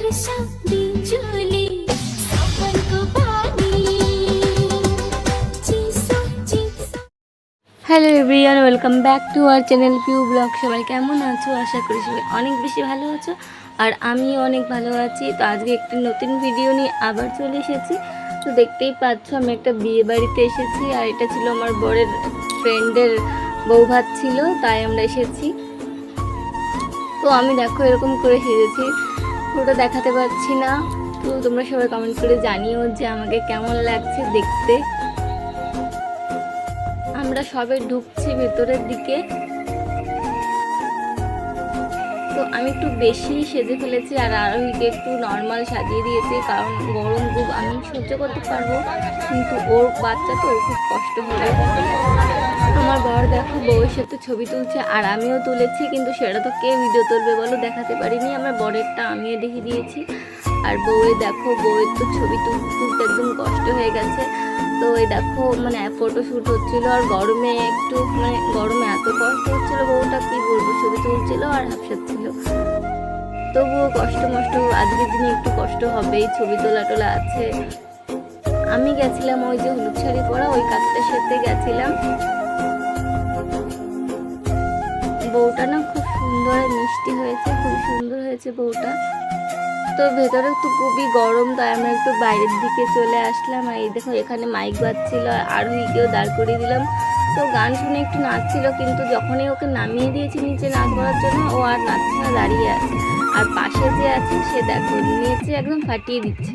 वर्षा बिजुली सबनको बानी चिसो चिसो। Hello everyone, welcome back to our channel Piu blog. সবাই কেমন আছো? আশা করি সবাই অনেক বেশি ভালো আছো, আর আমিও অনেক ভালো আছি। তো আজকে একটি নতুন ভিডিও নিয়ে আবার চলে এসেছি। তো দেখতেই পাচ্ছ আমি একটা বিয়ে বাড়িতে এসেছি, আর এটা ছিল আমার বরের ফ্রেন্ডের বউ ভাত ছিল, তাই আমরা এসেছি। তো আমি দেখো এরকম করে সেজেছি, পুরোটা দেখাতে পারছি না। তো তোমরা সবাই কমেন্ট করে জানিও যে আমাকে কেমন লাগছে দেখতে। আমরা সবে ঢুকছি ভেতরের দিকে। তো আমি একটু বেশি সেজে ফেলেছি, আর আরোহীকে একটু নর্মাল সাজিয়ে দিয়েছি, কারণ গরম খুব আমি সহ্য করতে পারবো, কিন্তু ওর বাচ্চা তো ওর খুব কষ্ট হবে। আমার বর দেখো বউয়ের সাথে ছবি তুলছে, আর আমিও তুলেছি, কিন্তু সেটা তো কে ভিডিও তুলবে বলো, দেখাতে পারিনি। আমার বরেরটা আমিও দেখে দিয়েছি, আর বউয়ে দেখো বউয়ের তো ছবি তুলতে একদম কষ্ট হয়ে গেছে। তো এই দেখো মানে ফটোশ্যুট হচ্ছিল, আর গরমে একটু মানে গরমে এত কষ্ট হচ্ছিল, বউটা কি বলবো, ছবি তুলছিল আর হাফসাচ্ছিল। তবুও কষ্ট মষ্ট আজকের দিনে একটু কষ্ট হবেই, ছবি তোলা টোলা আছে। আমি গেছিলাম ওই যে হলুদ শাড়ি পরা ওই কাজটার সাথে গেছিলাম। বউটা না খুব সুন্দর মিষ্টি হয়েছে, খুব সুন্দর হয়েছে বউটা। তো ভেতরে একটু খুবই গরম, তাই আমরা একটু বাইরের দিকে চলে আসলাম। আর এই দেখো এখানে মাইক বাজছিল, আর আরোহীকেও দাঁড় করিয়ে দিলাম। তো গান শুনে একটু নাচছিল, কিন্তু যখনই ওকে নামিয়ে দিয়েছি নিচে নাচ করার জন্য, ও আর নাচছে না, দাঁড়িয়ে আছে। আর পাশে যে আছে সে দেখো নিচে একদম ফাটিয়ে দিচ্ছে।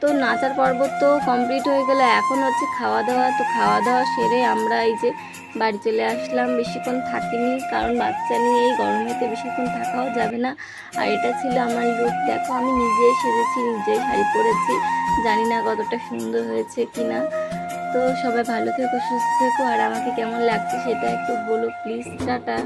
তো নাচার পর্ব তো কমপ্লিট হয়ে গেল, এখন হচ্ছে খাওয়া দাওয়া। তো খাওয়া দাওয়া সেরে আমরা এই যে বাড়ি চলে আসলাম। বেশিক্ষণ থাকিনি, কারণ বাচ্চা নিয়ে এই গরমেতে বেশিক্ষণ থাকাও যাবে না। আর এটা ছিল আমার লুক, দেখো আমি নিজেই সেজেছি, নিজেই শাড়ি পরেছি, জানি না কতটা সুন্দর হয়েছে কিনা। তো সবাই ভালো থেকো, সুস্থ থেকো, আর আমাকে কেমন লাগছে সেটা একটু বলো প্লিজ। টাটা।